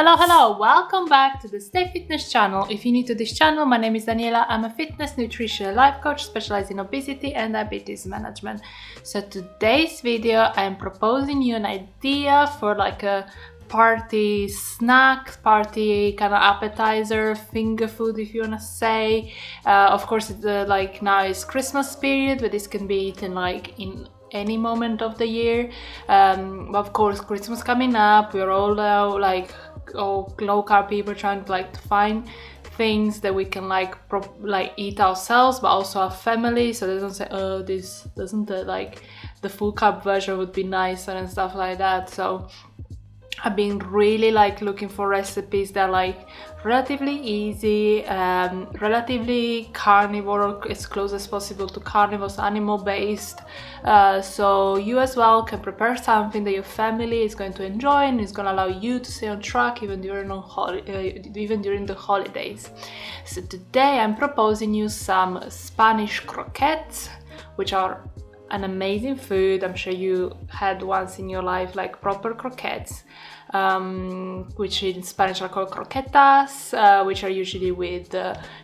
Hello, welcome back to the Stay Fitness channel. If you're new to this channel, my name is Daniela. I'm a fitness, nutrition, life coach specialized in obesity and diabetes management. So today's video, I'm proposing you an idea for like a party snack, party kind of appetizer, finger food if you want to say. Of course, it's like now is Christmas period, but this can be eaten like in any moment of the year. Of course, Christmas coming up, we're all low carb people trying to like to find things that we can like eat ourselves, but also our family, so they don't say, oh, this doesn't like the full carb version would be nicer and stuff like that. So I've been really like looking for recipes that are like relatively easy, relatively carnivore, as close as possible to carnivores, animal based. So you as well can prepare something that your family is going to enjoy and is going to allow you to stay on track even during the holidays. So today I'm proposing you some Spanish croquettes, which are an amazing food. I'm sure you had once in your life like proper croquettes, which in Spanish are called croquetas, which are usually with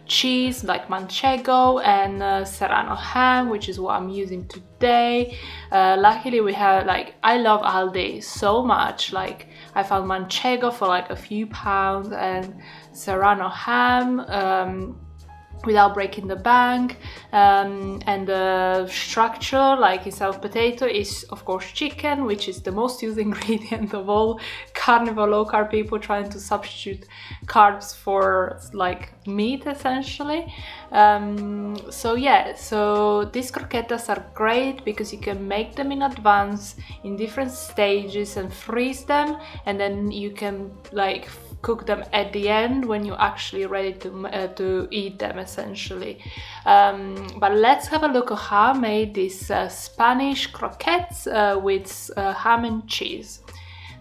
cheese like manchego and serrano ham, which is what I'm using today. Luckily we have I love Aldi so much. Like I found manchego for like a few pounds and serrano ham without breaking the bank, and the structure, like instead of potato, is of course chicken, which is the most used ingredient of all carnivore low carb people trying to substitute carbs for like meat essentially. So these croquetas are great because you can make them in advance in different stages and freeze them, and then you can like cook them at the end when you're actually ready to eat them essentially. But let's have a look at how I made these Spanish croquettes with ham and cheese.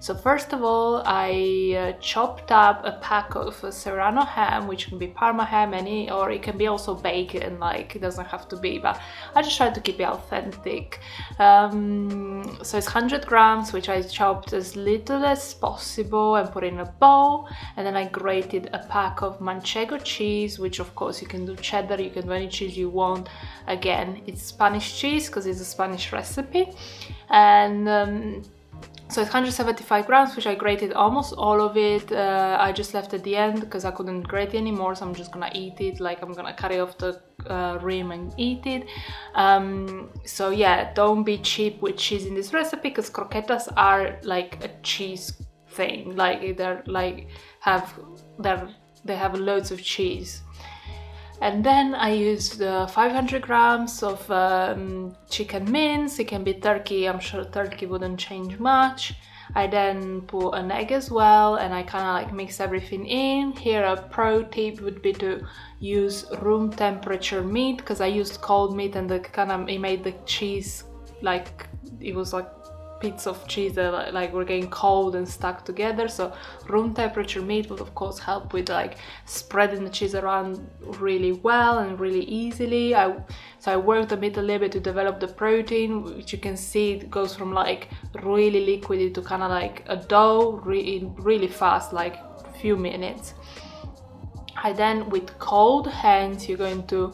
So first of all, I chopped up a pack of serrano ham, which can be Parma ham, or it can be also bacon, like it doesn't have to be, but I just tried to keep it authentic. So it's 100 grams, which I chopped as little as possible and put in a bowl. And then I grated a pack of manchego cheese, which of course you can do cheddar, you can do any cheese you want. Again, it's Spanish cheese because it's a Spanish recipe. And so it's 175 grams, which I grated almost all of it. I just left at the end because I couldn't grate anymore, so I'm just gonna eat it. Like I'm gonna cut it off the rim and eat it. So yeah, don't be cheap with cheese in this recipe because croquetas are like a cheese thing. Like they have loads of cheese. And then I used 500 grams of chicken mince. It can be turkey, I'm sure turkey wouldn't change much. I then put an egg as well, and I kind of like mix everything in. Here a pro tip would be to use room temperature meat, because I used cold meat and it made the cheese like it was like bits of cheese that like were getting cold and stuck together. So room temperature meat would of course help with like spreading the cheese around really well and really easily. So I worked the meat a little bit to develop the protein, which you can see it goes from like really liquidy to kind of like a dough really fast, like a few minutes. I then, with cold hands, you're going to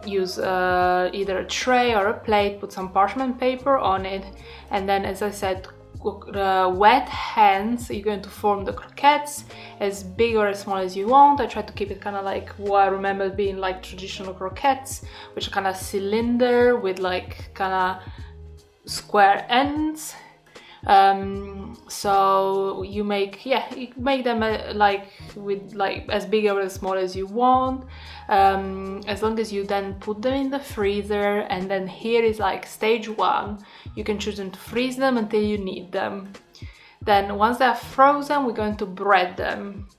use either a tray or a plate, put some parchment paper on it, and then, as I said, wet hands, you're going to form the croquettes as big or as small as you want. I try to keep it kind of like what I remember being like traditional croquettes, which are kind of cylinder with like kind of square ends. So you make them with like as big or as small as you want, as long as you then put them in the freezer. And then here is like stage one. You can choose them to freeze them until you need them. Then once they're frozen, we're going to bread them.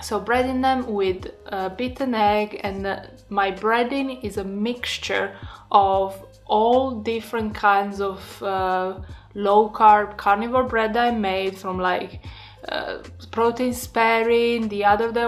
So breading them with beaten egg, and my breading is a mixture of all different kinds of low carb carnivore bread that I made, from like protein sparing, the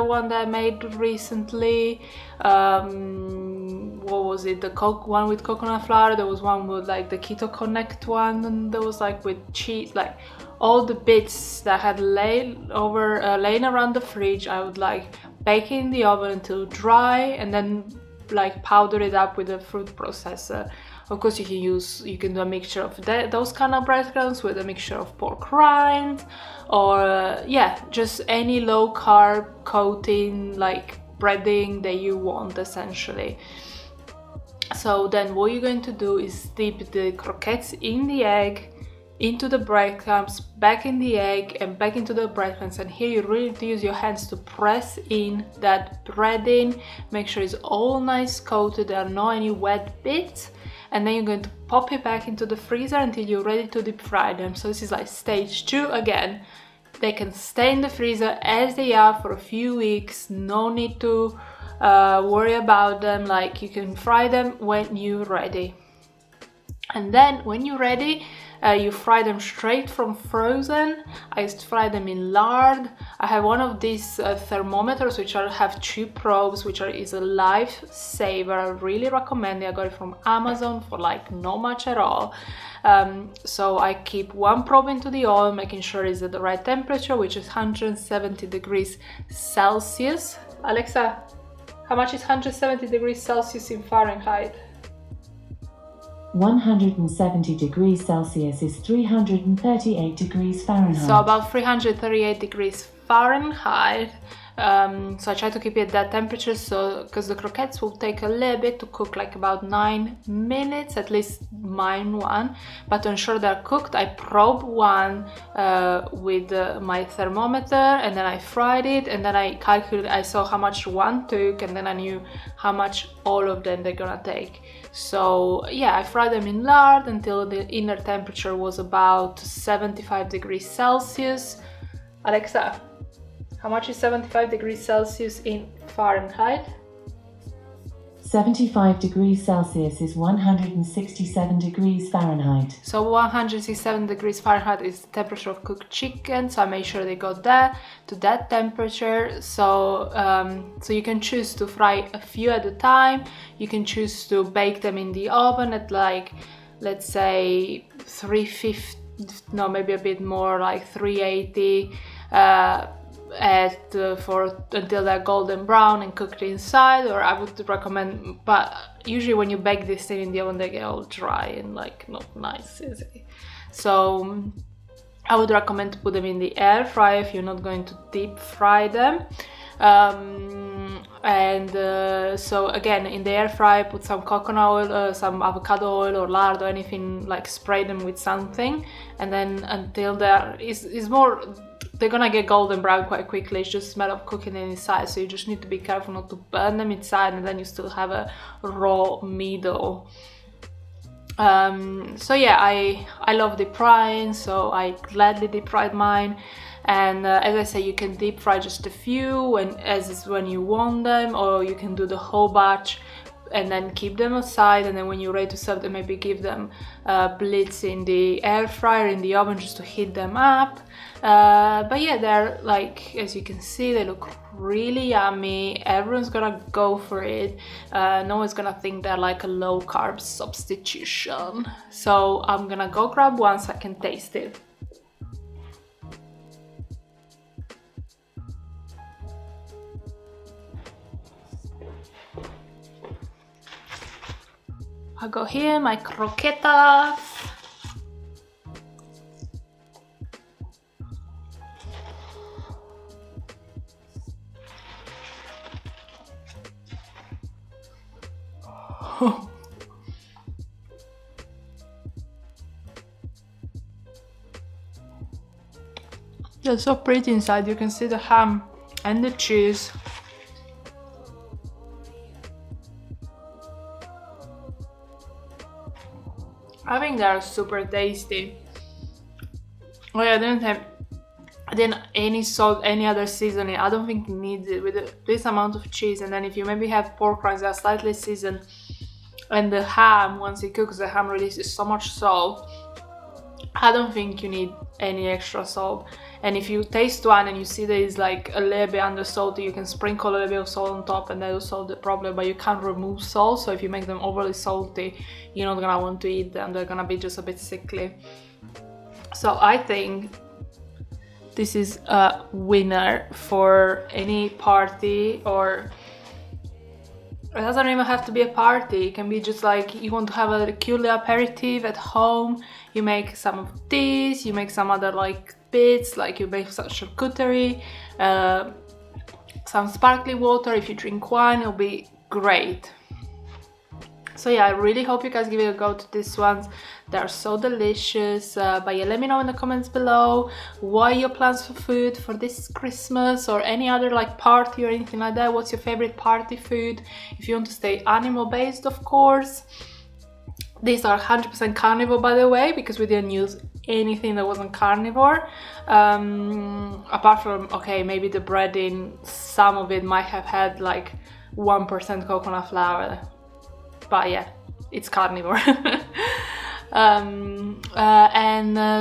one that I made recently, what was it, the one with coconut flour, there was one with like the Keto Connect one, and there was like with cheese, like all the bits that had laying around the fridge, I would like bake it in the oven until dry, and then like powder it up with a food processor. Of course, you can do a mixture of those kind of breadcrumbs with a mixture of pork rinds, or yeah, just any low carb coating like breading that you want essentially. So then what you're going to do is dip the croquettes in the egg, into the breadcrumbs, back in the egg, and back into the breadcrumbs. And here you really need to use your hands to press in that breading, make sure it's all nice coated, there are no any wet bits. And then you're going to pop it back into the freezer until you're ready to deep fry them. So this is like stage 2 again. They can stay in the freezer as they are for a few weeks, no need to worry about them. Like, you can fry them when you're ready. And then when you're ready, you fry them straight from frozen. I used to fry them in lard. I have one of these thermometers which have 2 probes, which is a lifesaver. I really recommend it. I got it from Amazon for like not much at all. So I keep one probe into the oil, making sure it's at the right temperature, which is 170 degrees Celsius. Alexa, how much is 170 degrees Celsius in Fahrenheit? 170 degrees Celsius is 338 degrees Fahrenheit. So about 338 degrees Fahrenheit. So I try to keep it at that temperature, so because the croquettes will take a little bit to cook, like about 9 minutes, at least mine one. But to ensure they're cooked, I probe one with my thermometer, and then I fried it, and then I calculated, I saw how much one took, and then I knew how much all of them they're gonna take. So yeah, I fried them in lard until the inner temperature was about 75 degrees Celsius. Alexa, how much is 75 degrees Celsius in Fahrenheit? 75 degrees Celsius is 167 degrees Fahrenheit. So 167 degrees Fahrenheit is the temperature of cooked chicken, so I made sure they got that to that temperature. So so you can choose to fry a few at a time. You can choose to bake them in the oven at like, let's say 350, no, maybe a bit more, like 380 until they're golden brown and cooked inside. Or I would recommend, but usually when you bake this thing in the oven, they get all dry and like not nice, is it? So I would recommend to put them in the air fryer if you're not going to deep fry them. So again, in the air fryer, put some coconut oil, some avocado oil or lard or anything, like spray them with something, and then until they're gonna get golden brown quite quickly. It's just a matter of cooking it inside, so you just need to be careful not to burn them inside, and then you still have a raw middle. So yeah, I love deep frying, so I gladly deep fried mine. And as I say, you can deep fry just a few when you want them, or you can do the whole batch and then keep them aside, and then when you're ready to serve them, maybe give them blitz in the air fryer, in the oven, just to heat them up. But yeah, they're like, as you can see, they look really yummy. Everyone's gonna go for it. No one's gonna think they're like a low carb substitution. So I'm gonna go grab one so I can taste it. I got here my croquetas. They're so pretty inside. You can see the ham and the cheese. I think they are super tasty. Oh yeah, I didn't any salt, any other seasoning. I don't think it needs it with this amount of cheese. And then if you maybe have pork rinds that are slightly seasoned, and the ham, once it cooks, the ham releases so much salt. I don't think you need any extra salt. And if you taste one and you see that it's like a little bit under salty, you can sprinkle a little bit of salt on top, and that will solve the problem. But you can't remove salt, so if you make them overly salty, you're not gonna want to eat them. They're gonna be just a bit sickly. So I think this is a winner for any party, or it doesn't even have to be a party. It can be just like you want to have a cute little aperitif at home. You make some of these, you make some other like bits, like you make some charcuterie, some sparkling water. If you drink wine, it'll be great. So yeah, I really hope you guys give it a go to these ones. They're so delicious. But yeah, let me know in the comments below what are your plans for food for this Christmas or any other like party or anything like that. What's your favorite party food? If you want to stay animal based, of course. These are 100% carnivore, by the way, because we didn't use anything that wasn't carnivore. Apart from, okay, maybe the breading, some of it might have had like 1% coconut flour. But yeah, it's carnivore.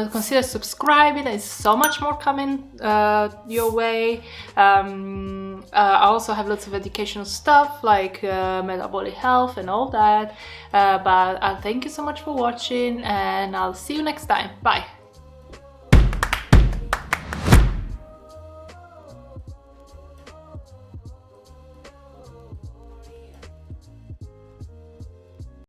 Consider subscribing. There's so much more coming your way. I also have lots of educational stuff like metabolic health and all that. But thank you so much for watching, and I'll see you next time. Bye.